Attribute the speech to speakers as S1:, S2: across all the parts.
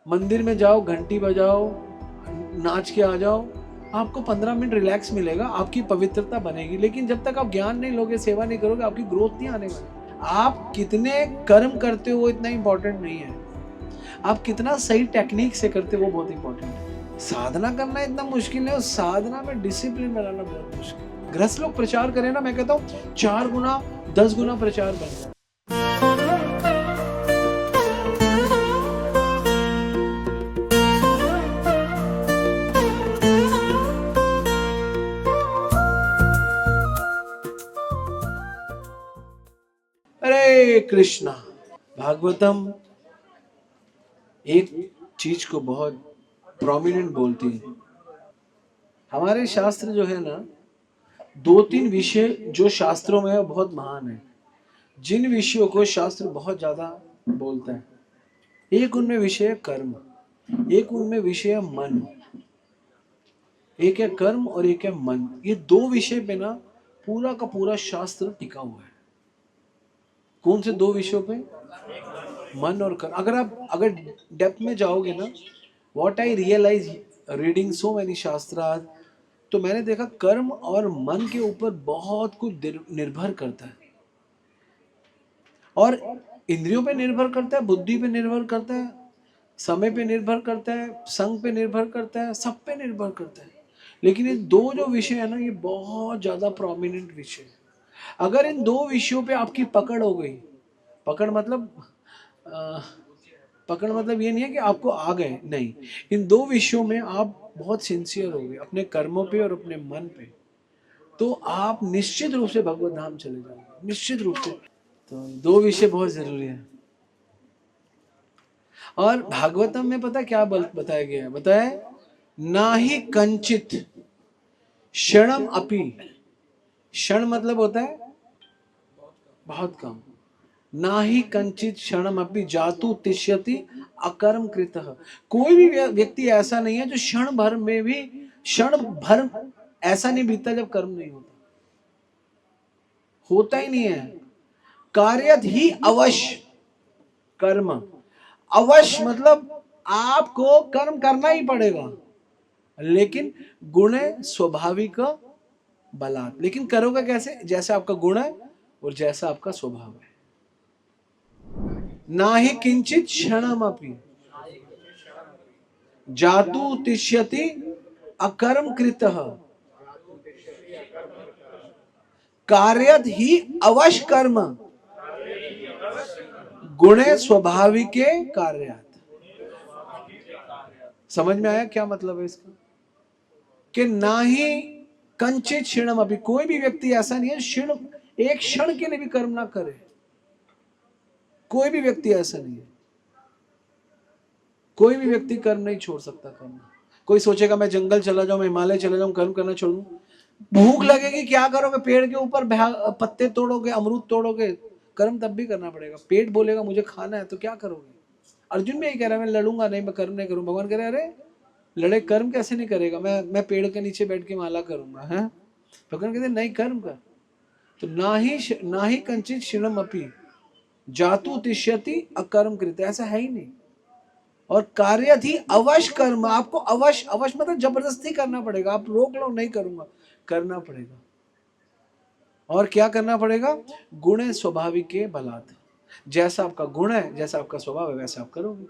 S1: मंदिर में जाओ, घंटी बजाओ, नाच के आ जाओ, आपको 15 मिनट रिलैक्स मिलेगा, आपकी पवित्रता बनेगी। लेकिन जब तक आप ज्ञान नहीं लोगे, सेवा नहीं करोगे, आपकी ग्रोथ नहीं आने वाली। आप कितने कर्म करते हो वो इतना इंपॉर्टेंट नहीं है, आप कितना सही टेक्निक से करते हो वो बहुत इंपॉर्टेंट है। साधना करना इतना मुश्किल है, उस साधना में डिसिप्लिन बनाना बहुत मुश्किल है। गृहस्थ लोग प्रचार करें ना, मैं कहता हूँ 4 गुना 10 गुना प्रचार बन जाए। हरे कृष्णा। भागवतम एक चीज को बहुत प्रोमिनेंट बोलती है। हमारे शास्त्र जो है ना, 2-3 विषय जो शास्त्रों में है बहुत महान है, जिन विषयों को शास्त्र बहुत ज्यादा बोलता है। एक उनमें विषय है कर्म, एक उनमें विषय है मन। एक है कर्म और एक है मन। ये 2 विषय पे ना पूरा का पूरा शास्त्र टिका हुआ है। कौन से 2 विषयों पे? मन और कर्म। अगर डेप्थ में जाओगे ना, what I realize reading so many शास्त्रार्थ, तो मैंने देखा कर्म और मन के ऊपर बहुत कुछ निर्भर करता है। और इंद्रियों पे निर्भर करता है, बुद्धि पे निर्भर करता है, समय पे निर्भर करता है, संग पे निर्भर करता है, सब पे निर्भर करता है। लेकिन ये 2 जो विषय है ना, ये बहुत ज्यादा प्रोमिनेंट विषय है। अगर इन 2 विषयों पे आपकी पकड़ हो गई, पकड़ मतलब पकड़ मतलब ये नहीं है कि आपको आ गए, नहीं, इन 2 विषयों में आप बहुत सिंसियर हो गए, अपने कर्मों पे और अपने मन पे, तो आप निश्चित रूप से भगवत धाम चले जाओगे, निश्चित रूप से। तो 2 विषय बहुत जरूरी है। और भागवतम में पता क्या बताया गया है? बताया ना ही कंचित क्षणम अपि। क्षण मतलब होता है बहुत कम। ना ही कंचित क्षणम अपि जातु तिष्यति अकर्म कृतः। कोई भी व्यक्ति ऐसा नहीं है जो क्षण भर में भी, क्षण भर ऐसा नहीं बीतता जब कर्म नहीं होता, होता ही नहीं है। कार्यत ही अवश्य कर्म। अवश्य मतलब आपको कर्म करना ही पड़ेगा, लेकिन गुण स्वाभाविक बलात्। लेकिन करोगे कैसे? जैसा आपका गुण है और जैसा आपका स्वभाव है। ना ही किंचित क्षणमपि जातु तिष्यति अकर्म कृतः कार्यत ही अवश्य कर्म गुणे स्वाभाविके कार्यात्। समझ में आया क्या मतलब है इसका? कि ना ही कंचित क्षणम अभी, कोई भी व्यक्ति ऐसा नहीं है क्षण, एक क्षण के लिए भी कर्म ना करे। कोई भी व्यक्ति ऐसा नहीं है, कोई भी व्यक्ति कर्म नहीं छोड़ सकता करना। कोई सोचेगा मैं जंगल चला जाऊं, मैं हिमालय चला जाऊं, कर्म करना छोड़ दूं। भूख लगेगी, क्या करोगे? पेड़ के ऊपर पत्ते तोड़ोगे, अमरूद तोड़ोगे, कर्म तब भी करना पड़ेगा। पेट बोलेगा मुझे खाना है, तो क्या करोगे? अर्जुन भी यही कह रहा है, मैं लड़ूंगा नहीं, मैं कर्म नहीं करूं। भगवान कह रहे अरे लड़े, कर्म कैसे नहीं करेगा? मैं पेड़ के नीचे बैठ के माला करूंगा, है? भगवान कहते नहीं, कर्म कर। तो ना ही कंचित क्षणम अपि जातु तिष्यति अकर्म कृत, ऐसा है ही नहीं। और कार्य थी अवश्य कर्म। आपको अवश्य, अवश्य मतलब जबरदस्ती करना पड़ेगा। आप रोक लो नहीं करूंगा, करना पड़ेगा। और क्या करना पड़ेगा? गुण स्वाभाविक के बलात्। जैसा आपका गुण है, जैसा आपका स्वभाव है, वैसा आप करोगे।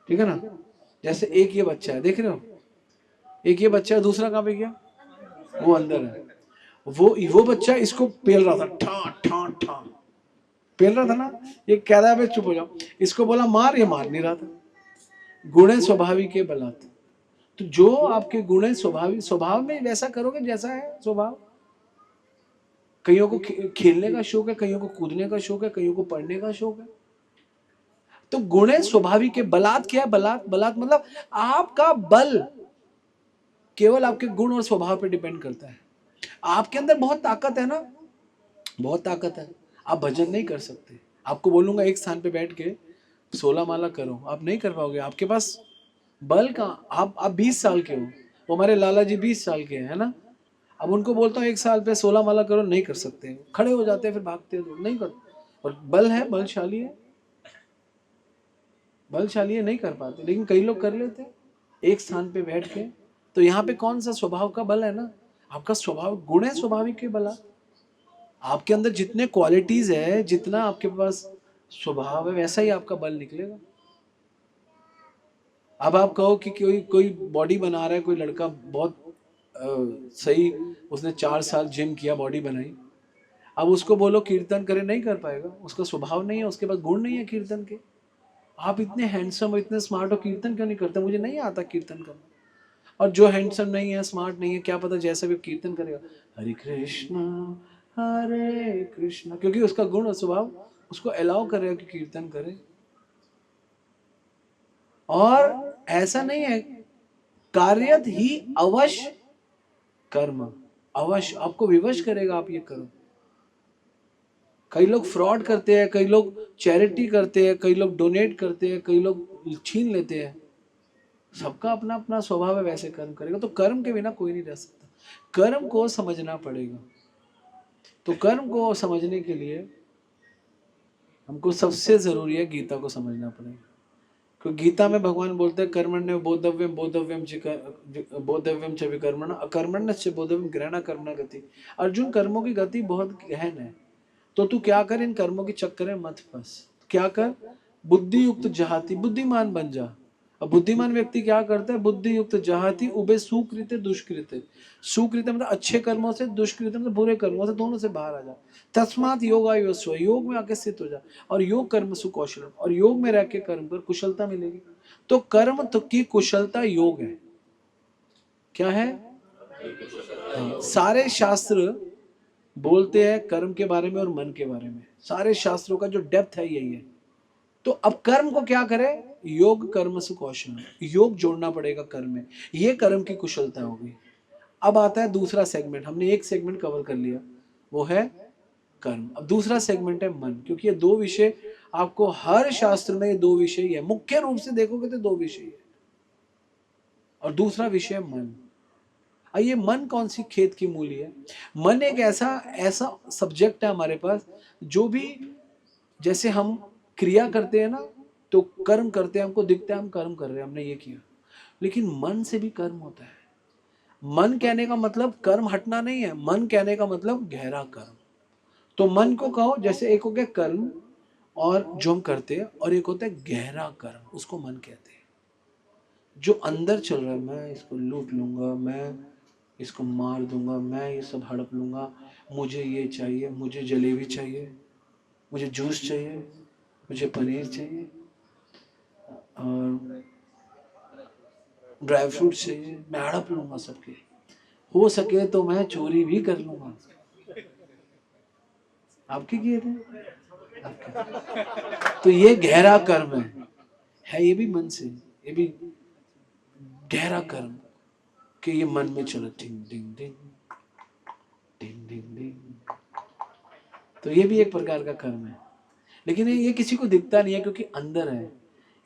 S1: ठीक है ना? जैसे एक ये बच्चा है, देख रहे हो, एक ये बच्चा है, दूसरा कहां पे गया? वो अंदर है। वो बच्चा इसको पेल रहा था, ठा ठा ठा पेल रहा था ना। ये कह रहा है चुप हो जाओ, इसको बोला मार, ये मार नहीं रहा था। गुण स्वाभाविक के बलात्। तो जो आपके गुण है स्वाभाविक, स्वभाव में वैसा करोगे जैसा है स्वभाव। कईयों को खेलने का शौक है, कईयों को कूदने का शौक है, कईयों को पढ़ने का शौक है। तो गुण है स्वाभाविक है। बलात् क्या है? बलात्, बलात् मतलब आपका बल केवल आपके गुण और स्वभाव पे डिपेंड करता है। आपके अंदर बहुत ताकत है ना, बहुत ताकत है, आप भजन नहीं कर सकते। आपको बोलूंगा एक स्थान पे बैठ के 16 माला करो, आप नहीं कर पाओगे। आपके पास बल कहाँ? आप 20 साल के हो, वो हमारे लाला जी 20 साल के हैं ना। अब उनको बोलता हूँ 1 साल पे 16 माला करो, नहीं कर सकते, खड़े हो जाते हैं, फिर भागते हैं, नहीं कर। और बल है, बलशाली है, बलशाली है, नहीं कर पाते, लेकिन कई लोग कर लेते एक स्थान पे बैठ के। तो यहाँ पे कौन सा स्वभाव का बल है ना, आपका स्वभाव गुण है, स्वाभाविक के बला। आपके अंदर जितने क्वालिटीज है, जितना आपके पास स्वभाव है, वैसा ही आपका बल निकलेगा। अब आप कहो कि कोई कोई बॉडी बना रहा है, कोई लड़का बहुत सही, उसने 4 साल जिम किया, बॉडी बनाई, अब उसको बोलो कीर्तन करे, नहीं कर पाएगा, उसका स्वभाव नहीं है, उसके पास गुण नहीं है कीर्तन के। आप इतने हैंडसम हो, इतने स्मार्ट हो, कीर्तन क्यों नहीं करते? मुझे नहीं आता कीर्तन करना। और जो हैंडसम नहीं है, स्मार्ट नहीं है, क्या पता जैसे भी कीर्तन करेगा हरे कृष्णा, क्योंकि उसका गुण और स्वभाव उसको अलाउ करेगा कि कीर्तन करे। और ऐसा नहीं है, कार्यत ही अवश्य कर्म, अवश्य आपको विवश करेगा, आप ये करो। कई लोग फ्रॉड करते हैं, कई लोग चैरिटी करते हैं, कई लोग डोनेट करते हैं, कई लोग छीन लेते हैं। सबका अपना अपना स्वभाव है, वैसे कर्म करेगा। तो कर्म के बिना कोई नहीं रह सकता, कर्म को समझना पड़ेगा। तो कर्म को समझने के लिए हमको सबसे जरूरी है गीता को समझना पड़ेगा। क्योंकि गीता में भगवान बोलते हैं कर्मण्य बोधव्यम बोधव्यम बोधव्यम च विकर्मण अकर्मण्य च बोधव्यम ग्रहण कर्मणा गति। अर्जुन, कर्मों की गति बहुत गहन है, तो तू क्या कर, इन कर्मों के चक्कर में मत फंस। क्या कर, बुद्धि युक्त जहाती, बुद्धिमान बन जा। अब बुद्धिमान व्यक्ति क्या करता है, बुद्धि युक्त जहाती उबे सुकृत्य दुष्कृत्य। सुकृत्य मतलब अच्छे कर्मों से, दुष्कृत्य मतलब बुरे कर्मों से, दोनों से बाहर आ जा। तस्मात योगायुस्व, योग में आके स्थित हो जा। और योग कर्म सुकौशल, और योग में रह के कर्म कर, कुशलता मिलेगी। तो कर्म तो की कुशलता योग है। क्या है? हाँ, सारे शास्त्र बोलते हैं कर्म के बारे में और मन के बारे में। सारे शास्त्रों का जो डेप्थ है यही है। तो अब कर्म को क्या करे, योग कर्म सुकौशल, योग जोड़ना पड़ेगा कर्म में, ये कर्म की कुशलता होगी। अब आता है दूसरा सेगमेंट, हमने एक सेगमेंट कवर कर लिया, वो है कर्म। अब दूसरा सेगमेंट है मन, क्योंकि ये दो विषय आपको हर शास्त्र में, ये दो विषय ही है, मुख्य रूप से देखोगे तो दो विषय है। और दूसरा विषय मन। आइए, मन कौन सी खेत की मूली है? मन एक ऐसा ऐसा सब्जेक्ट है हमारे पास, जो भी, जैसे हम क्रिया करते हैं ना, तो कर्म करते हैं, हमको दिखता है हम कर्म कर रहे हैं, हमने ये किया, लेकिन मन से भी कर्म होता है। मन कहने का मतलब कर्म हटना नहीं है, मन कहने का मतलब गहरा कर्म। तो मन को कहो, जैसे एक हो गया कर्म और जो हम करते हैं, और एक होता है गहरा कर्म, उसको मन कहते हैं। जो अंदर चल रहा है, मैं इसको लूट लूंगा, मैं इसको मार दूंगा, मैं ये सब हड़प लूंगा, मुझे ये चाहिए, मुझे जलेबी चाहिए, मुझे जूस चाहिए, मुझे पनीर चाहिए, और ड्राई फ्रूट चाहिए, मैं हड़प लूंगा सबके, हो सके तो मैं चोरी भी कर लूंगा। आपके किए थे आपके। तो ये गहरा कर्म है, ये भी मन से, ये भी गहरा कर्म, कि ये मन में चलो टिंग टिंग टिंग टिंग टिंग टिंग। तो ये भी एक प्रकार का कर्म है, लेकिन ये किसी को दिखता नहीं है, क्योंकि अंदर है।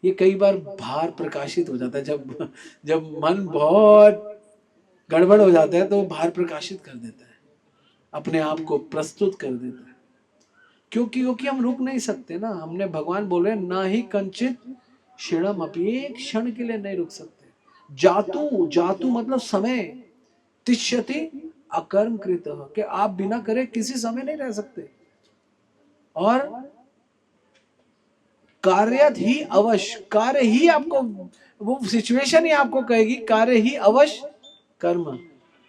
S1: ये कई बार बाहर प्रकाशित हो जाता है, जब जब मन बहुत गड़बड़ हो जाता है, तो बाहर प्रकाशित कर देता है, अपने आप को प्रस्तुत कर देता है। क्योंकि क्योंकि हम रुक नहीं सकते ना, हमने, भगवान बोल रहे हैं ना ही कंचित क्षणम अपि, एक क्षण के लिए नहीं रुक सकते। जातु, जातु मतलब समय, तिष्यति अकर्म कृत, कि आप बिना करे किसी समय नहीं रह सकते। और कार्यत ही अवश्य, कार्य ही आपको, वो सिचुएशन ही आपको कहेगी, कार्य ही अवश्य कर्म,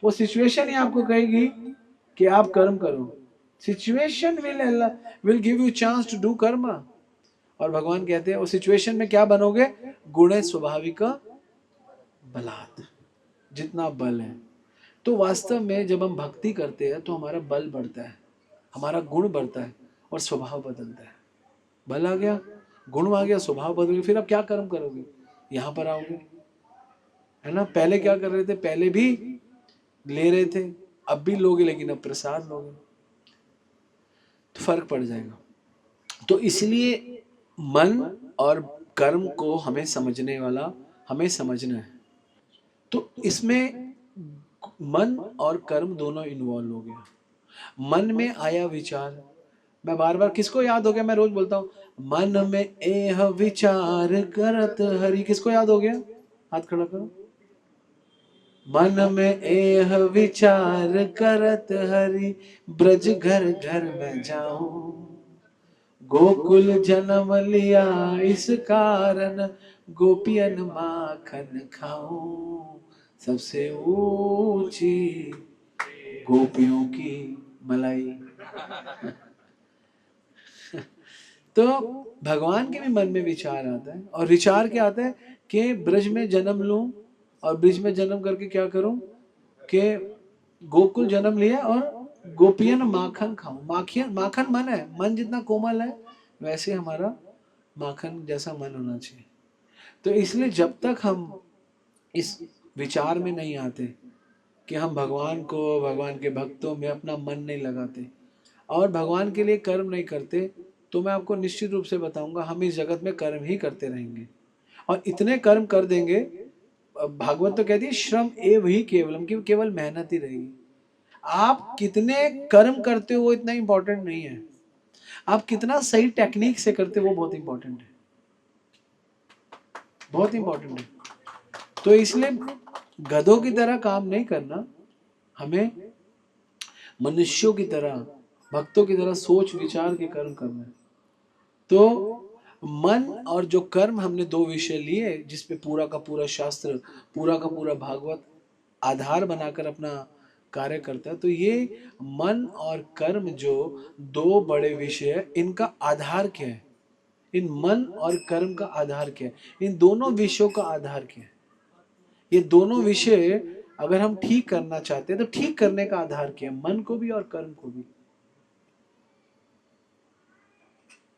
S1: वो सिचुएशन ही आपको कहेगी कि आप कर्म करो। Situation will give you chance to do karma. और भगवान कहते हैं, उस सिचुएशन में क्या बनोगे, गुण स्वाभाविक बलात्, जितना बल है। तो वास्तव में जब हम भक्ति करते हैं, तो हमारा बल बढ़ता है, हमारा गुण बढ़ता है, और स्वभाव बदलता है। बल आ गया, गुण आ गया, स्वभाव बदल गया, फिर आप क्या कर्म करोगे, यहां पर आओगे, है ना। पहले क्या कर रहे थे, पहले भी ले रहे थे, अब भी लोगे, लेकिन अब प्रसाद लोगे, तो फर्क पड़ जाएगा। तो इसलिए मन और कर्म को हमें समझने वाला, हमें समझना है। तो इसमें मन और कर्म दोनों इन्वॉल्व हो गया। मन में आया विचार, मैं बार बार, किसको याद हो गया, मैं रोज बोलता हूँ, मन में एह विचार करत हरि, किसको याद हो गया, हाथ खड़ा करो। मन में एह विचार करत हरि, ब्रज घर घर में जाऊं, गोकुल जन्म लिया इस कारण, गोपियन माखन खाऊं, सबसे ऊंची गोपियों की मलाई। तो भगवान के भी मन में विचार आता है, और विचार क्या आता है कि ब्रज में जन्म लूं, और ब्रज में जन्म करके क्या करूं कि गोकुल जन्म लिया और गोपियन माखन खाऊं। माखियन, माखन मन है, मन जितना कोमल है वैसे हमारा माखन जैसा मन होना चाहिए। तो इसलिए जब तक हम इस विचार में नहीं आते कि हम भगवान को, भगवान के भक्तों में अपना मन नहीं लगाते और भगवान के लिए कर्म नहीं करते, तो मैं आपको निश्चित रूप से बताऊंगा हम इस जगत में कर्म ही करते रहेंगे, और इतने कर्म कर देंगे। भागवत तो कहती है श्रम एव ही केवलम, कि केवल मेहनत ही रहेगी। आप कितने कर्म करते हो वो इतना इंपॉर्टेंट नहीं है, आप कितना सही टेक्निक से करते हो वो बहुत इंपॉर्टेंट है, बहुत इंपॉर्टेंट है। तो इसलिए गधों की तरह काम नहीं करना, हमें मनुष्यों की तरह, भक्तों की तरह सोच विचार के कर्म करना है। तो मन और जो कर्म, हमने दो विषय लिए जिसपे पूरा का पूरा शास्त्र, पूरा का पूरा भागवत आधार बनाकर अपना कार्य करता है। तो ये मन और कर्म जो दो बड़े विषय है, इनका आधार क्या है, इन मन और कर्म का आधार क्या है, इन दोनों विषयों का आधार क्या है, ये दोनों विषय अगर हम ठीक करना चाहते हैं तो ठीक करने का आधार क्या है, मन को भी और कर्म को भी,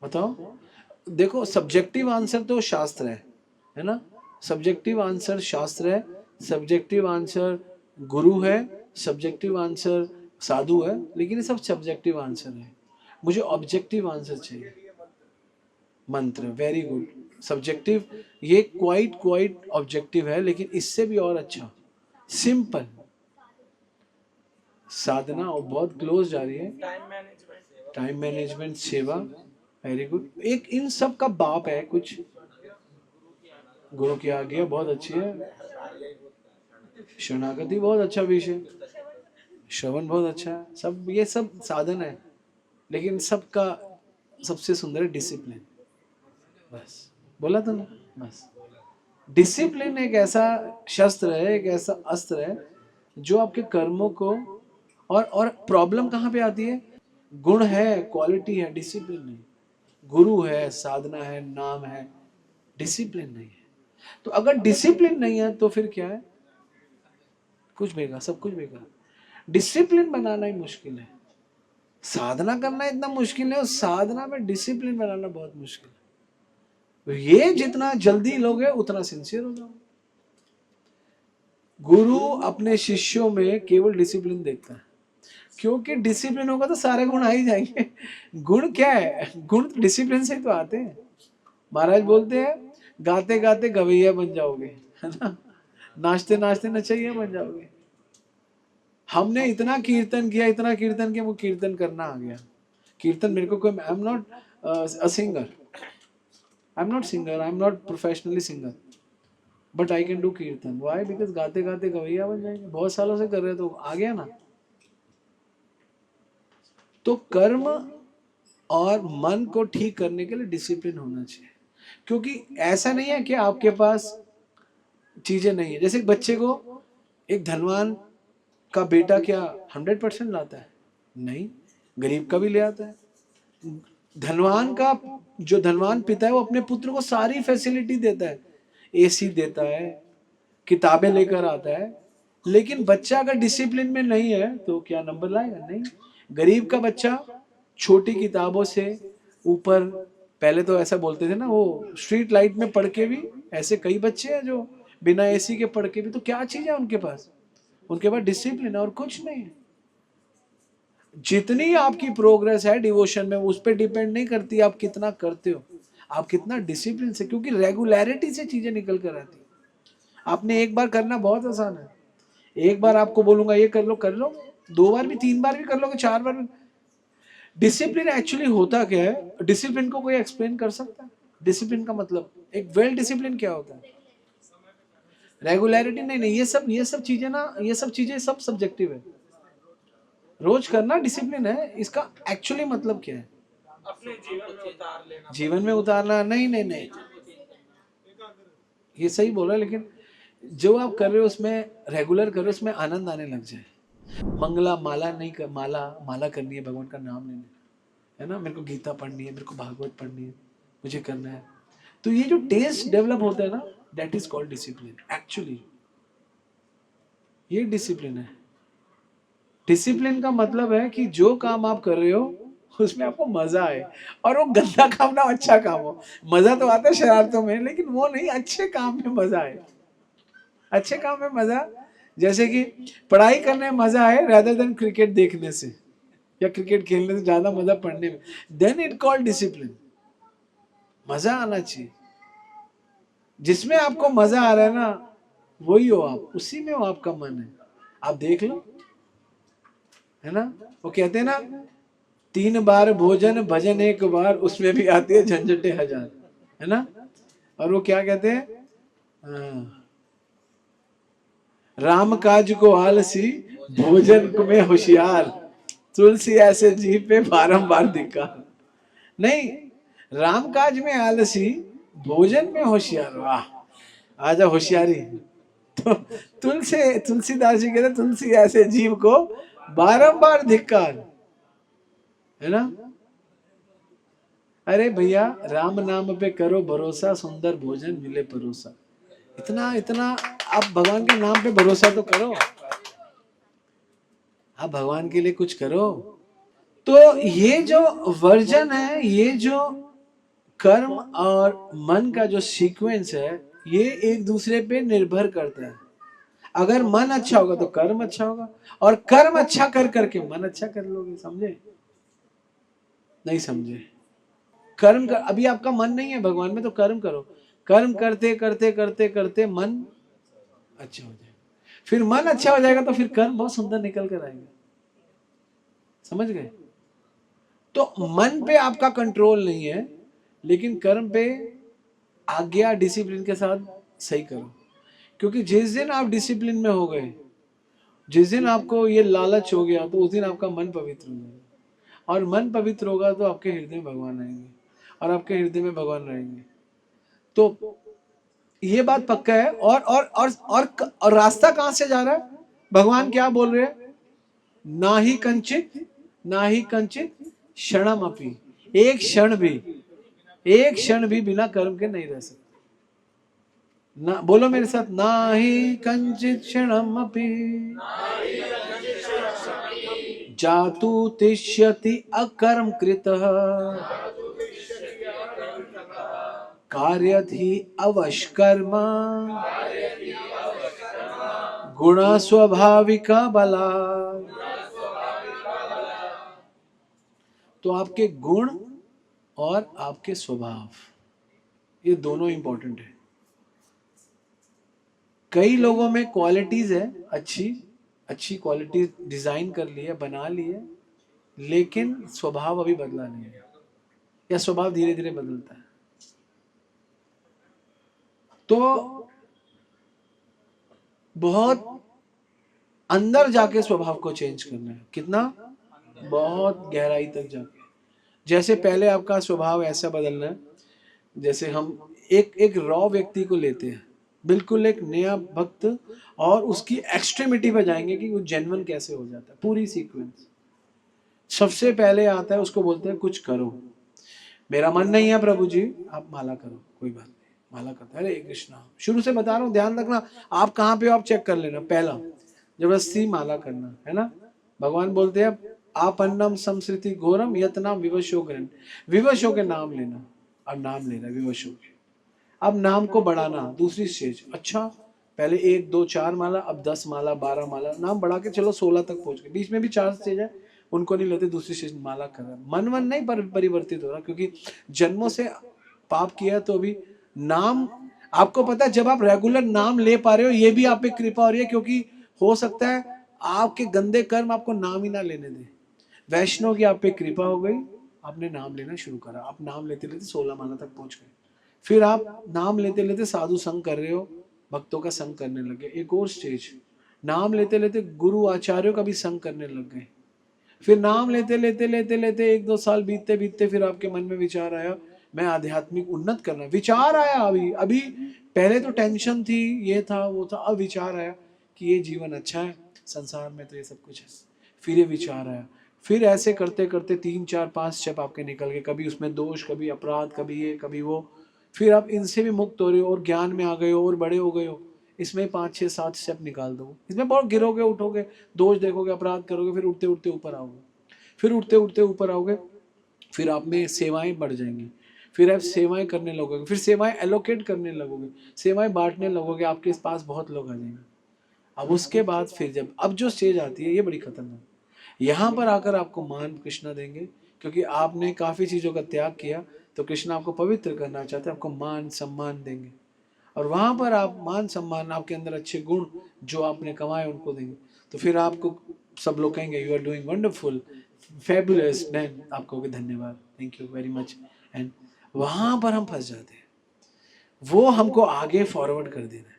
S1: बताओ। देखो सब्जेक्टिव आंसर तो शास्त्र है ना, सब्जेक्टिव आंसर शास्त्र है, सब्जेक्टिव आंसर गुरु है, सब्जेक्टिव आंसर साधु है, लेकिन ये सब सब्जेक्टिव आंसर है। मुझे ऑब्जेक्टिव आंसर चाहिए, मंत्र, वेरी गुड। सब्जेक्टिव ये क्वाइट ऑब्जेक्टिव है, लेकिन इससे भी और अच्छा सिंपल साधना, और बहुत क्लोज जा रही है, टाइम मैनेजमेंट, सेवा, वेरी गुड। एक इन सब का बाप है कुछ, गुरु की आज्ञा बहुत अच्छी है, शरणागति बहुत अच्छा विषय, श्रवण बहुत अच्छा है, सब ये सब साधन है, लेकिन सबका सबसे सुंदर है डिसिप्लिन। बस बोला था ना, बस डिसिप्लिन एक ऐसा शस्त्र है, एक ऐसा अस्त्र है जो आपके कर्मों को, और प्रॉब्लम कहाँ पे आती है, गुण है, क्वालिटी है, डिसिप्लिन नहीं, गुरु है, साधना है, नाम है, डिसिप्लिन नहीं है। तो अगर डिसिप्लिन नहीं है तो फिर क्या है, कुछ बेकार, सब कुछ बेकार। डिसिप्लिन बनाना ही मुश्किल है, साधना करना इतना मुश्किल है, और साधना में डिसिप्लिन बनाना बहुत मुश्किल है। तो ये जितना जल्दी लोगे उतना सिंसियर हो जाओ। गुरु अपने शिष्यों में केवल डिसिप्लिन देखता है, क्योंकि डिसिप्लिन होगा तो सारे गुण आ ही जाएंगे। गुण क्या है, गुण डिसिप्लिन से ही तो आते हैं। महाराज बोलते हैं गाते गाते गवैया बन जाओगे, है ना, नाचते नाचते नचैया बन जाओगे। हमने इतना कीर्तन किया, इतना कीर्तन किया, वो कीर्तन करना आ गया। कीर्तन मेरे को कोई, I am not a singer, I am not singer, I am not professionally singer, but I can do कीर्तन। व्हाई? बिकॉज गाते गाते गवैया बन जाएंगे, बहुत सालों से कर रहे तो आ गया ना। तो कर्म और मन को ठीक करने के लिए डिसिप्लिन होना चाहिए, क्योंकि ऐसा नहीं है कि आपके पास चीजें नहीं है। जैसे बच्चे को एक धनवान का बेटा क्या 100% लाता है? नहीं, गरीब का भी ले आता है। धनवान का जो धनवान पिता है वो अपने पुत्र को सारी फैसिलिटी देता है, एसी देता है, किताबें लेकर आता है, लेकिन बच्चा अगर डिसिप्लिन में नहीं है तो क्या नंबर लाएगा? नहीं। गरीब का बच्चा छोटी किताबों से ऊपर, पहले तो ऐसा बोलते थे ना, वो स्ट्रीट लाइट में पढ़ के भी ऐसे कई बच्चे हैं जो बिना एसी के पढ़ के भी, तो क्या चीज है उनके पास? उनके पास डिसिप्लिन है और कुछ नहीं है। जितनी आपकी प्रोग्रेस है डिवोशन में उस पर डिपेंड नहीं करती आप कितना करते हो, आप कितना डिसिप्लिन से, क्योंकि रेगुलरिटी से चीजें निकल कर आती। आपने एक बार करना बहुत आसान है, एक बार आपको बोलूंगा ये कर लो, 2 बार भी, 3 बार भी कर लोगे, 4 बार भी, डिसिप्लिन एक्चुअली होता क्या है? डिसिप्लिन को कोई एक्सप्लेन कर सकता है? डिसिप्लिन का मतलब, एक वेल डिसिप्लिन क्या होता है? रेगुलरिटी? नहीं नहीं, ये सब चीजें ना, ये सब चीजें सब सब्जेक्टिव है। रोज करना डिसिप्लिन है, इसका एक्चुअली मतलब क्या है?
S2: अपने जीवन में उतार लेना।
S1: जीवन में उतारना? नहीं नहीं नहीं, ये सही बोल रहा है, लेकिन जो आप कर रहे हो उसमें, रेगुलर कर रहे हो उसमें आनंद आने लग जाए। मंगला माला नहीं कर, माला माला करनी है, भगवान का नाम लेना है ना, मेरे को गीता पढ़नी है, मेरे को भागवत पढ़नी है, मुझे करना है। तो ये जो टेस्ट डेवलप होता है ना, that is called discipline actually. ये डिसिप्लिन है। डिसिप्लिन का मतलब है कि जो काम आप कर रहे हो उसमें आपको मजा आए, और वो गंदा काम ना अच्छा काम हो। मजा तो आता है शरारतों में, लेकिन वो नहीं, अच्छे काम में मजा आए। अच्छे काम में मजा, जैसे कि पढ़ाई करने में मजा आए rather देन क्रिकेट देखने से या क्रिकेट खेलने से ज्यादा मजा पढ़ने में, देन इट कॉल्ड डिसिप्लिन। मजा आना चाहिए। जिसमें आपको मजा आ रहा है ना, वही हो आप, उसी में हो आपका मन है, आप देख लो, है ना। वो कहते हैं ना, 3 बार भोजन भजन 1 बार, उसमें भी आती है झंझटे हजार, है ना। और वो क्या कहते हैं, राम काज को आलसी, भोजन में होशियार, तुलसी ऐसे जीव पे बारंबार धिक्कार। नहीं, राम काज में आलसी, भोजन में होशियार। वाह, आजा होशियारी। तो तुलसीदास जी कहते तुलसी ऐसे जीव को बारंबार धिक्कार, है ना। अरे भैया, राम नाम पे करो भरोसा, सुंदर भोजन मिले परोसा। इतना इतना आप भगवान के नाम पे भरोसा तो करो, आप भगवान के लिए कुछ करो। तो ये जो वर्जन है, ये जो कर्म और मन का जो सीक्वेंस है, ये एक दूसरे पे निर्भर करता है। अगर मन अच्छा होगा तो कर्म अच्छा होगा, और कर्म अच्छा कर करके मन अच्छा कर लोगे। समझे? नहीं समझे? कर्म कर, अभी आपका मन नहीं है भगवान में तो कर्म करो। कर्म करते करते करते करते मन अच्छा हो जाए, फिर मन अच्छा हो जाएगा तो फिर कर्म बहुत सुंदर निकल कर आएगा। समझ गए? तो मन पे आपका कंट्रोल नहीं है, लेकिन कर्म पे आज्ञा डिसिप्लिन के साथ सही करो। क्योंकि जिस दिन आप डिसिप्लिन में हो गए, जिस दिन आपको ये लालच हो गया, तो उस दिन आपका मन पवित्र हो जाएगा, और मन पवित्र होगा तो आपके हृदय में भगवान आएंगे, और आपके हृदय में भगवान रहेंगे। तो ये बात पक्का है। और रास्ता कहां से जा रहा है? भगवान क्या बोल रहे हैं? ना ही कंचित क्षणम अपि, एक क्षण भी बिना कर्म के नहीं रह सकते। ना, बोलो मेरे साथ, ना ही कंचित क्षणम अपि जातु तिष्यति अकर्म कृतः कार्यधि अवश्कर्म गुण स्वाभाविका बला। तो आपके गुण और आपके स्वभाव, ये दोनों इंपॉर्टेंट है। कई लोगों में क्वालिटीज है, अच्छी क्वालिटी डिजाइन कर ली है, बना ली है, लेकिन स्वभाव अभी बदला नहीं है, या स्वभाव धीरे धीरे बदलता है। तो बहुत अंदर जाके स्वभाव को चेंज करना है। कितना? बहुत गहराई तक जाके। जैसे पहले आपका स्वभाव ऐसा बदलना है, जैसे हम एक रॉ व्यक्ति को लेते हैं, बिल्कुल एक नया भक्त, और उसकी एक्सट्रीमिटी पे जाएंगे कि वो जेन्युइन कैसे हो जाता है। पूरी सीक्वेंस सबसे पहले आता है, उसको बोलते हैं कुछ करो। मेरा मन नहीं है प्रभु जी, आप माला करो, कोई बात नहीं, माला करता है। हरे कृष्णा, शुरू से बता रहा हूँ, ध्यान रखना, आप कहाँ पे हो आप चेक कर लेना। पहला, जबरदस्ती माला करना है ना। भगवान बोलते हैं आपन्नम संस्कृति घोरम यतनाम विवशो ग्रहण, विवश होके नाम लेना, और नाम लेना विवश होके। अब नाम को बढ़ाना, दूसरी स्टेज। अच्छा, पहले 1 2 4 माला, अब 10 माला 12 माला, नाम बढ़ा के चलो 16 तक पहुंच गए। बीच में भी 4 स्टेज है, उनको नहीं लेते, दूसरी स्टेज माला कर रहा है। मन नहीं परिवर्तित हो रहा, क्योंकि जन्मों से पाप किया है। तो अभी नाम, आपको पता है, जब आप रेगुलर नाम ले पा रहे हो, ये भी आप पे कृपा हो रही है, क्योंकि हो सकता है आपके गंदे कर्म आपको नाम ही ना लेने दे। वैष्णव की आप पे कृपा हो गई, आपने नाम लेना शुरू करा, आप नाम लेते लेते 16 माला तक पहुंच गए। फिर आप नाम लेते लेते साधु संग कर रहे हो, भक्तों का संग करने लगे। एक और स्टेज, नाम लेते लेते गुरु आचार्यों का भी संग करने लग गए। फिर नाम लेते लेते लेते लेते 1-2 साल बीतते बीतते फिर आपके मन में विचार आया मैं आध्यात्मिक उन्नत करना, विचार आया। अभी अभी पहले तो टेंशन थी, ये था वो था, अब विचार आया कि ये जीवन अच्छा है, संसार में तो ये सब कुछ है। फिर ये विचार आया, फिर ऐसे करते करते 3-4-5 स्टेप आपके निकल गए, कभी उसमें दोष, कभी अपराध, कभी ये कभी वो। फिर आप इनसे भी मुक्त हो रहे हो और ज्ञान में आ गए हो और बड़े हो गए हो। इसमें 5-6-7 स्टेप निकाल दो, इसमें बहुत गिरोगे, उठोगे, दोष देखोगे, अपराध करोगे, फिर उठते उठते ऊपर आओगे, फिर उठते उठते ऊपर आओगे। फिर आप में सेवाएं बढ़ जाएंगी, फिर आप सेवाएं करने लगोगे, फिर सेवाएं एलोकेट करने लगोगे, सेवाएं बांटने लगोगे, आपके पास बहुत लोग आ जाएंगे। अब उसके बाद फिर जब अब जो स्टेज आती है ये बड़ी खतरनाक, यहाँ पर आकर आपको मान कृष्णा देंगे, क्योंकि आपने काफी चीजों का त्याग किया, तो कृष्ण आपको पवित्र करना चाहते हैं, आपको मान सम्मान देंगे। और वहां पर आप मान सम्मान, आपके अंदर अच्छे गुण जो आपने कमाए उनको देंगे। तो फिर आपको सब लोग कहेंगे you are doing wonderful, fabulous man, आपको कहोगे धन्यवाद, thank you very much. And वहां पर हम फंस जाते हैं, वो हमको आगे फॉरवर्ड कर देना है,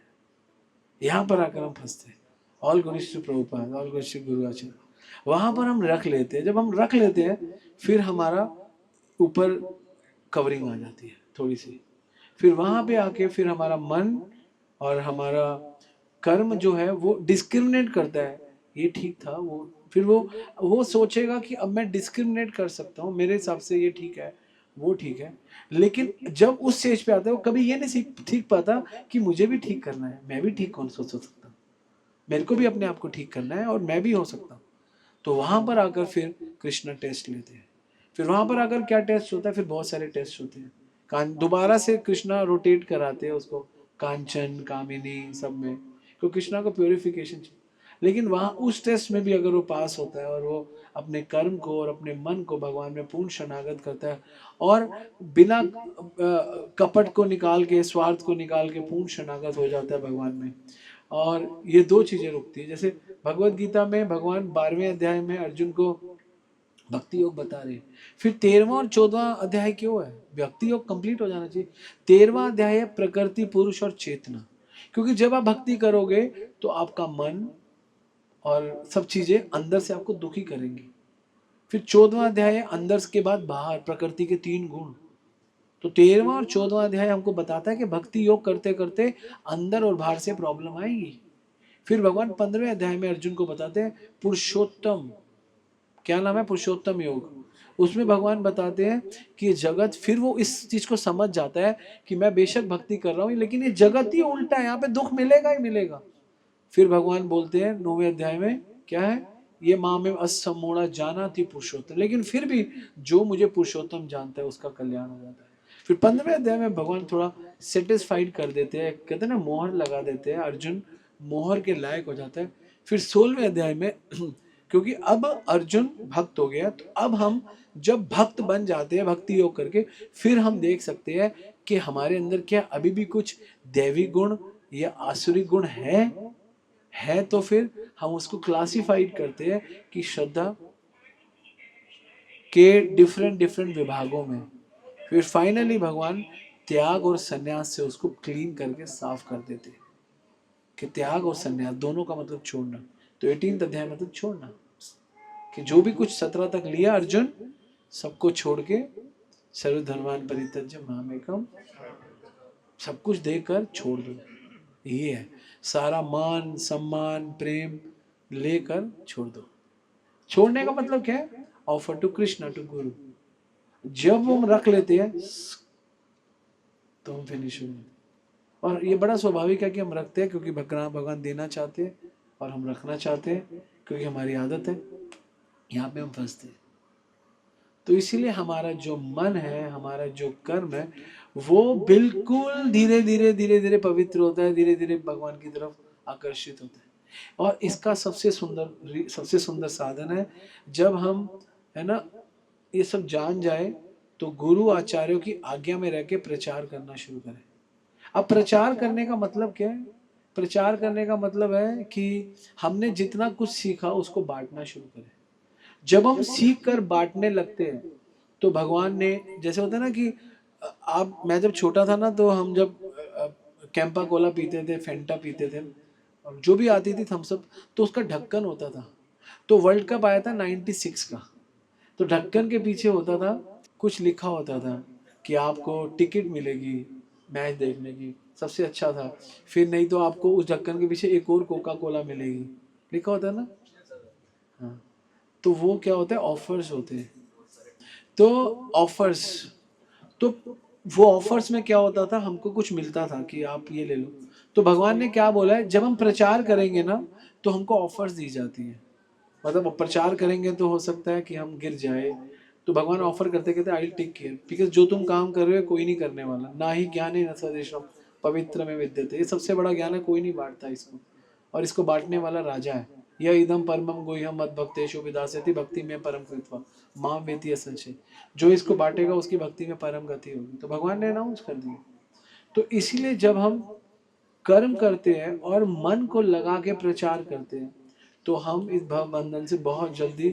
S1: यहाँ पर आकर हम फंसते हैं। All gurus to Prabhupad, all gurus to guru acharya, वहां पर हम रख लेते हैं। जब हम रख लेते हैं फिर हमारा ऊपर कवरिंग आ जाती है थोड़ी सी, फिर वहां पे आके फिर हमारा मन और हमारा कर्म जो है वो डिस्क्रिमिनेट करता है, ये ठीक था वो, फिर वो सोचेगा कि अब मैं डिस्क्रिमिनेट कर सकता हूँ, मेरे हिसाब से ये ठीक है वो ठीक है। लेकिन जब उस स्टेज पे आता है वो कभी ये नहीं ठीक पाता कि मुझे भी ठीक करना है, मैं भी ठीक कौन सोच सकता हूँ, मेरे को भी अपने आप को ठीक करना है और मैं भी हो सकता हूँ। तो वहां पर आकर फिर कृष्णा टेस्ट लेते हैं। फिर वहां पर आकर क्या टेस्ट होता है, फिर बहुत सारे टेस्ट होते हैं। दोबारा से कृष्णा रोटेट कराते हैं उसको, कांचन कामिनी सब में, क्योंकि कृष्णा को प्योरिफिकेशन चाहिए। लेकिन वहां उस टेस्ट में भी अगर वो पास होता है और वो अपने कर्म को और अपने मन को भगवान में पूर्ण शरणागत करता है और बिना कपट को निकाल के, स्वार्थ को निकाल के पूर्ण शरणागत हो जाता है भगवान में, और ये दो चीजें रुकती है। जैसे भगवत गीता में भगवान 12वें अध्याय में अर्जुन को भक्ति योग बता रहे हैं, फिर 13वां और 14वां अध्याय क्यों है, भक्ति योग कंप्लीट हो जाना चाहिए। 13वां अध्याय है प्रकृति, पुरुष और चेतना, क्योंकि जब आप भक्ति करोगे तो आपका मन और सब चीजें अंदर से आपको दुखी करेंगी। फिर 14वां अध्याय है अंदर के बाद बाहर, प्रकृति के 3 गुण। तो 13वां और 14वां अध्याय हमको बताता है कि भक्ति योग करते करते अंदर और बाहर से प्रॉब्लम आएगी। फिर भगवान 15वें अध्याय में अर्जुन को बताते हैं पुरुषोत्तम, क्या नाम है, पुरुषोत्तम योग। उसमें भगवान बताते हैं कि ये जगत, फिर वो इस चीज को समझ जाता है कि मैं बेशक भक्ति कर रहा हूँ लेकिन ये जगत ही उल्टा है, यहाँ पे दुख मिलेगा ही मिलेगा। फिर भगवान बोलते हैं 9वें अध्याय में क्या है, ये माँ में असमोड़ा जाना थी पुरुषोत्तम, लेकिन फिर भी जो मुझे पुरुषोत्तम जानता है उसका कल्याण हो जाता है। फिर 15वें अध्याय में भगवान थोड़ा सेटिस्फाइड कर देते हैं, कहते हैं ना मोहर लगा देते हैं, अर्जुन मोहर के लायक हो जाता है। फिर 16वें अध्याय में क्योंकि अब अर्जुन भक्त हो गया, तो अब हम जब भक्त बन जाते हैं भक्ति योग करके, फिर हम देख सकते हैं कि हमारे अंदर क्या अभी भी कुछ दैवी गुण या आसुरी गुण है तो फिर हम उसको क्लासिफाइड करते हैं कि श्रद्धा के डिफरेंट डिफरेंट विभागों में। फिर फाइनली भगवान त्याग और संन्यास से उसको क्लीन करके साफ कर देते हैं कि त्याग और संन्यास दोनों का मतलब छोड़ना। तो 18वें अध्याय मतलब छोड़ना, कि जो भी कुछ 17 तक लिया अर्जुन, सबको छोड़ के सर्वधर्मान् परित्यज्य मामेकम, सब कुछ देकर छोड़ दो। ये है सारा मान सम्मान प्रेम लेकर छोड़ दो। छोड़ने का मतलब क्या है, ऑफर टू कृष्णा टू गुरु। जब हम रख लेते हैं तो हम फिनिश हो जाते, और ये बड़ा स्वाभाविक है कि हम रखते हैं क्योंकि भगवान देना चाहते हैं और हम रखना चाहते हैं क्योंकि हमारी आदत है, यहाँ पे हम फंसते हैं। तो इसीलिए हमारा जो मन है, हमारा जो कर्म है, वो बिल्कुल धीरे धीरे धीरे धीरे पवित्र होता है, धीरे धीरे भगवान की तरफ आकर्षित होता है। और इसका सबसे सुंदर साधन है जब हम, है ना, ये सब जान जाए तो गुरु आचार्यों की आज्ञा में रह के प्रचार करना शुरू करें। अब प्रचार करने का मतलब क्या है, प्रचार करने का मतलब है कि हमने जितना कुछ सीखा उसको बांटना शुरू करें। जब हम सीख कर बांटने लगते हैं तो भगवान ने, जैसे होता है ना कि आप, मैं जब छोटा था ना तो हम जब कैंपा कोला पीते थे, फेंटा पीते थे, जो भी आती थी थम्सअप, तो उसका ढक्कन होता था। तो वर्ल्ड कप आया था 96 का, तो ढक्कन के पीछे होता था, कुछ लिखा होता था कि आपको टिकट मिलेगी मैच देखने की, सबसे अच्छा था। फिर नहीं तो आपको उस ढक्कन के पीछे एक और कोका कोला मिलेगी, लिखा होता है ना। हाँ, तो वो क्या होता है, ऑफर्स होते हैं। तो ऑफर्स, तो वो ऑफर्स में क्या होता था, हमको कुछ मिलता था कि आप ये ले लो। तो भगवान ने क्या बोला है, जब हम प्रचार करेंगे ना तो हमको ऑफर्स दी जाती है। मतलब प्रचार करेंगे तो हो सकता है कि हम गिर जाए, तो भगवान ऑफर करते कहते आई टेक केयर, बिकॉज जो तुम काम कर रहे हो कोई नहीं करने वाला, ना ही ज्ञान है न सदेशम पवित्र में विद्यते, ये सबसे बड़ा ज्ञान है, कोई नहीं बांटता इसको, और इसको बांटने वाला राजा है। यह इदम परमम गुह्यम मद भक्तेषु विदास्यति भक्ति में परम कृत्वा माम वेति संचय, जो इसको बांटेगा उसकी भक्ति में परम गति होगी। तो भगवान ने अनाउंस कर दिया। तो इसीलिए जब हम कर्म करते हैं और मन को लगा के प्रचार करते हैं तो हम इस भव बंधन से बहुत जल्दी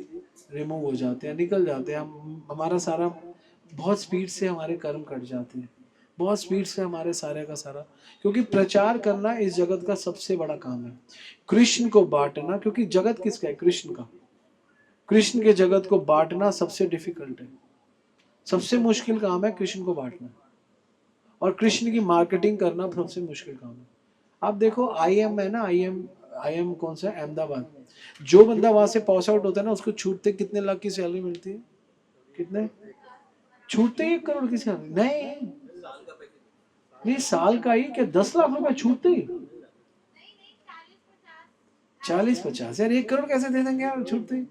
S1: रिमूव हो जाते हैं, निकल जाते हैं। हम, हमारा सारा बहुत स्पीड से हमारे कर्म कट जाते हैं, बहुत स्पीड से हमारे सारे का सारा, क्योंकि प्रचार करना इस जगत का सबसे बड़ा काम है, कृष्ण को बांटना। क्योंकि जगत किसका है, कृष्ण का। कृष्ण के जगत को बांटना सबसे डिफिकल्ट है, सबसे मुश्किल काम है कृष्ण को बांटना, और कृष्ण की मार्केटिंग करना सबसे मुश्किल काम है। आप देखो IIM है ना, IIM कौन सा है, अहमदाबाद। जो बंदा वहां से पास आउट होता है ना, उसको छूटते कितने लाख की सैलरी मिलती है, कितने छूटते ही 1 करोड़ की सैलरी, नहीं नहीं साल का ही क्या, 10 लाख रुपए छूटते ही, 40-50 यार, 1 करोड़ कैसे दे देंगे यार छूटते ही।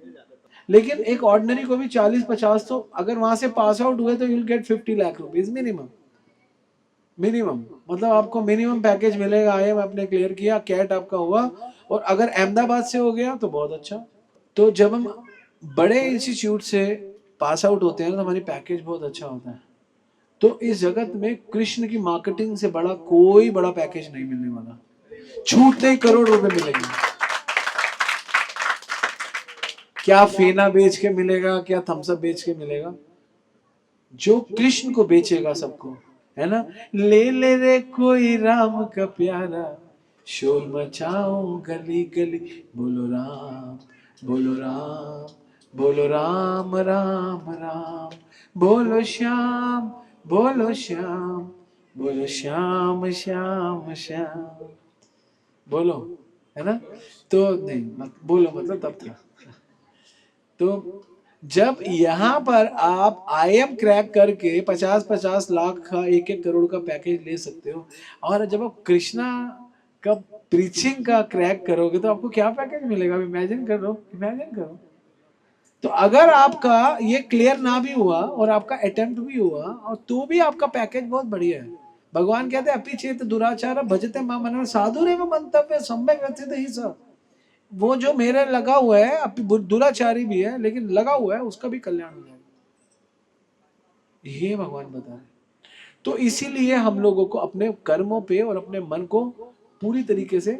S1: लेकिन एक ऑर्डिनरी को भी 40-50, तो अगर वहां से पास आउट हुए तो you will get 50 lakh rupees minimum. Minimum मतलब आपको मिनिमम पैकेज मिलेगा। IIM आपने क्लियर किया, कैट आपका हुआ, और अगर अहमदाबाद से हो गया तो बहुत अच्छा। तो जब हम बड़े इंस्टीट्यूट से पास आउट होते हैं तो हमारी पैकेज बहुत अच्छा होता है। तो इस जगत में कृष्ण की मार्केटिंग से बड़ा कोई बड़ा पैकेज नहीं मिलने वाला, छूटते ही करोड़ रुपए मिलेंगे। क्या फेना बेच के मिलेगा, क्या थम्सअप बेच के मिलेगा, जो कृष्ण को बेचेगा सबको, है ना। ले ले रे कोई राम का प्यारा, शोर मचाओ गली गली, बोलो राम बोलो राम, बोलो राम राम राम, बोलो श्याम बोलो श्याम, बोलो श्याम श्याम श्याम, बोलो, है ना। तो नहीं मत बोलो, मतलब तब था। तो जब यहाँ पर आप IIM क्रैक करके 50-50 लाख का 1-1 करोड़ का पैकेज ले सकते हो, और जब आप कृष्णा का प्रीचिंग का क्रैक करोगे तो आपको क्या पैकेज मिलेगा, इमेजिन करो, इमेजिन करो। तो अगर आपका ये क्लियर ना भी हुआ और आपका अटेम्प्ट भी हुआ, और तो भी आपका पैकेज बहुत बढ़िया है। भगवान कहते हैं अपि चेत दुराचार भजते मां मन साधुरेव मंतव्य सम्यक व्यथित ही स, वो जो मेरे लगा हुआ है, दुराचारी भी है लेकिन लगा हुआ है, उसका भी कल्याण हो जाएगा, ये भगवान बता रहे। तो इसीलिए हम लोगों को अपने कर्मों पे और अपने मन को पूरी तरीके से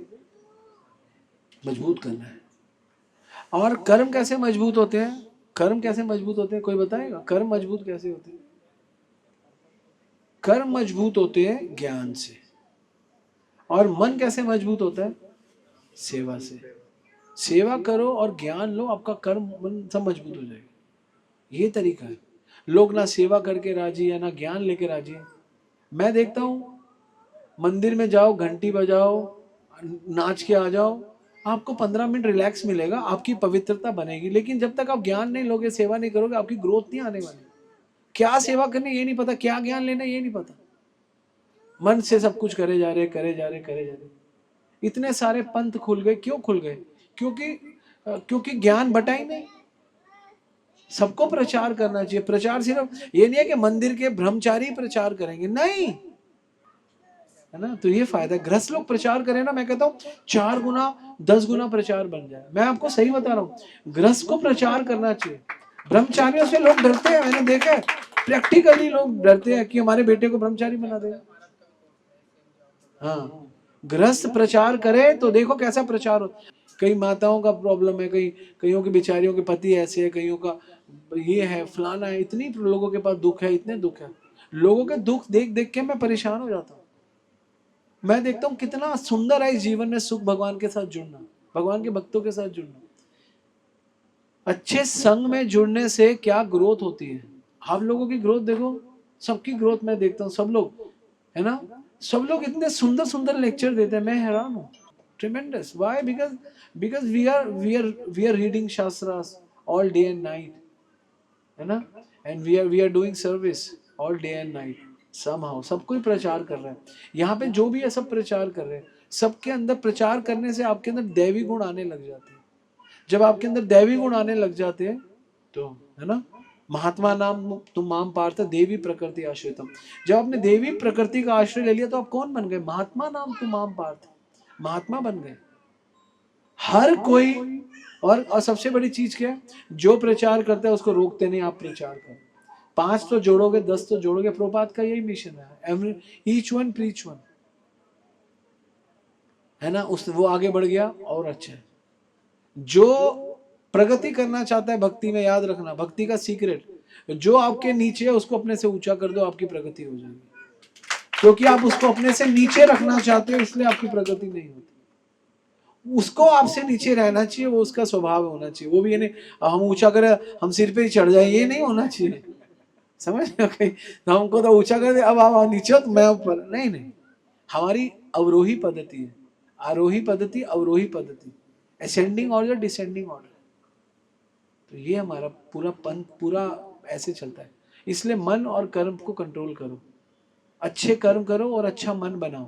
S1: मजबूत करना है। और कर्म कैसे मजबूत होते हैं, कर्म कैसे मजबूत होते हैं, कोई बताएगा कर्म मजबूत कैसे होते हैं। कर्म मजबूत होते हैं ज्ञान से, और मन कैसे मजबूत होता है, सेवा से। सेवा करो और ज्ञान लो, आपका कर्म मन सब मजबूत हो जाएगा, ये तरीका है। लोग ना सेवा करके राजी है, ना ज्ञान लेके राजी है। मैं देखता हूँ मंदिर में जाओ, घंटी बजाओ, नाच के आ जाओ, आपको 15 मिनट रिलैक्स मिलेगा, आपकी पवित्रता बनेगी। लेकिन जब तक आप ज्ञान नहीं लोगे, सेवा नहीं करोगे, आपकी ग्रोथ नहीं आने वाली। क्या सेवा करनी ये नहीं पता, क्या ज्ञान लेना ये नहीं पता, मन से सब कुछ करे जा रहे, करे जा रहे, करे जा रहे। इतने सारे पंथ खुल गए, क्यों खुल गए, क्योंकि ज्ञान बटा ही नहीं। सबको प्रचार करना चाहिए। प्रचार सिर्फ ये नहीं है कि मंदिर के ब्रह्मचारी प्रचार करेंगे, नहीं, है ना। तो ये फायदा है, गृहस्थ लोग प्रचार करें ना, मैं कहता हूँ 4 गुना 10 गुना प्रचार बन जाए। मैं आपको सही बता रहा हूँ, गृहस्थ को प्रचार करना चाहिए। ब्रह्मचारियों से लोग डरते हैं, मैंने देखा है, प्रैक्टिकली लोग डरते हैं कि हमारे बेटे को ब्रह्मचारी बना दे। हाँ, गृहस्थ प्रचार करे तो देखो कैसा प्रचार हो। कई माताओं का प्रॉब्लम है, कईयों के बेचारियों के पति ऐसे है, कईयों का ये है, फलाना है, इतनी लोगों के पास दुख है, इतने दुख है। लोगों के दुख देख देख के मैं परेशान हो जाता हूँ। मैं देखता हूँ कितना सुंदर है इस जीवन में सुख भगवान के साथ जुड़ना, भगवान के भक्तों के साथ जुड़ना। अच्छे संग में जुड़ने से क्या ग्रोथ होती है। आप लोगों की ग्रोथ देखो, सबकी ग्रोथ मैं देखता हूँ, सब लोग है ना, सब लोग इतने सुंदर सुंदर लेक्चर देते हैं, मैं हैरान हूँ। Tremendous. Why? Because we are reading shastras all day and night, है ना, and we are doing service all day and night. Somehow सब कोई प्रचार कर रहा है यहाँ पे, जो भी है सब प्रचार कर रहे हैं। सबके अंदर प्रचार करने से आपके अंदर दैवी गुण आने लग जाते हैं। जब आपके अंदर दैवी गुण आने लग जाते हैं तो, है ना, महात्मा नाम तुम माम पार्थ देवी प्रकृति आश्रितम। जब आपने देवी प्रकृति का आश्रय ले लिया तो आप कौन बन गए? महात्मा नाम तुम माम पार्थ, महात्मा बन गए हर कोई। और सबसे बड़ी चीज क्या है? जो प्रचार करता है उसको रोकते नहीं, आप प्रचार करो। 5 तो जोड़ोगे, 10 तो जोड़ोगे। प्रभुपाद का यही मिशन है, ईच वन प्रीच वन, है ना। वो आगे बढ़ गया और अच्छा है। जो प्रगति करना चाहता है भक्ति में, याद रखना भक्ति का सीक्रेट, जो आपके नीचे है उसको अपने से ऊंचा कर दो, आपकी प्रगति हो जाएगी। क्योंकि आप उसको अपने से नीचे रखना चाहते हो, इसलिए आपकी प्रगति नहीं होती। उसको आपसे नीचे रहना चाहिए, वो उसका स्वभाव होना चाहिए। वो भी ये नहीं हम ऊंचा करें, हम सिर पे ही चढ़ जाए, ये नहीं होना चाहिए। समझ रहे हो? हमको तो ऊंचा कर दे, अब आप नीचे हो तो मैं ऊपर, नहीं नहीं। हमारी अवरोही पद्धति है, आरोही पद्धति, अवरोही पद्धति, असेंडिंग ऑर्डर, डिसेंडिंग ऑर्डर। तो ये हमारा पूरा पंथ पूरा ऐसे चलता है। इसलिए मन और कर्म को कंट्रोल करो, अच्छे कर्म करो और अच्छा मन बनाओ।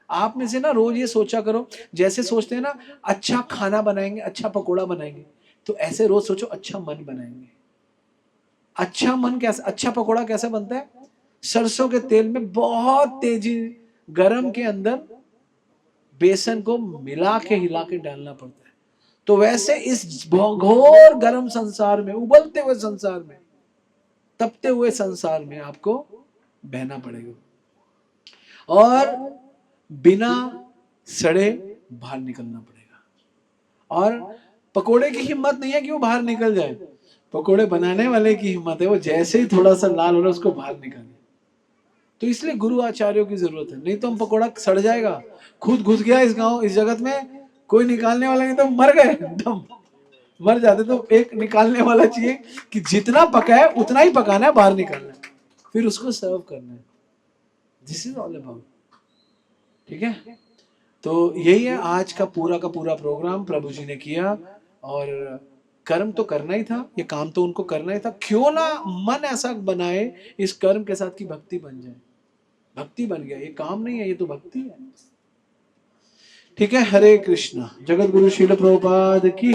S1: आप में से ना रोज ये सोचा करो, जैसे सोचते हैं ना अच्छा खाना बनाएंगे, अच्छा पकोड़ा बनाएंगे, तो ऐसे रोज सोचो अच्छा मन बनाएंगे। अच्छा मन कैसा, अच्छा पकोड़ा कैसा बनता है? सरसों के तेल में बहुत तेजी गरम के अंदर बेसन को मिला के हिला के डालना पड़ता है। तो वैसे इस घोर गर्म संसार में, उबलते हुए संसार में, तपते हुए संसार में आपको बहना पड़ेगा और बिना सड़े बाहर निकलना पड़ेगा। और पकोड़े की हिम्मत नहीं है कि वो बाहर निकल जाए, पकोड़े बनाने वाले की हिम्मत है वो जैसे ही थोड़ा सा लाल हो रहा है उसको बाहर निकाले। तो इसलिए गुरु आचार्यों की जरूरत है, नहीं तो हम पकोड़ा सड़ जाएगा। खुद घुस गया इस गांव, इस जगत में, कोई निकालने वाला नहीं तो मर गए, दम मर जाते। तो एक निकालने वाला चाहिए कि जितना पका है उतना ही पकाना है, बाहर निकालना है, फिर उसको सर्व करना है। This is all about. ठीक है, तो यही है आज का पूरा प्रोग्राम प्रभु जी ने किया। और कर्म तो करना ही था, ये काम तो उनको करना ही था। क्यों ना मन ऐसा बनाए इस कर्म के साथ की भक्ति बन जाए। भक्ति बन गया, ये काम नहीं है, ये तो भक्ति है। ठीक है, हरे कृष्णा। जगत गुरु श्रील प्रभुपाद की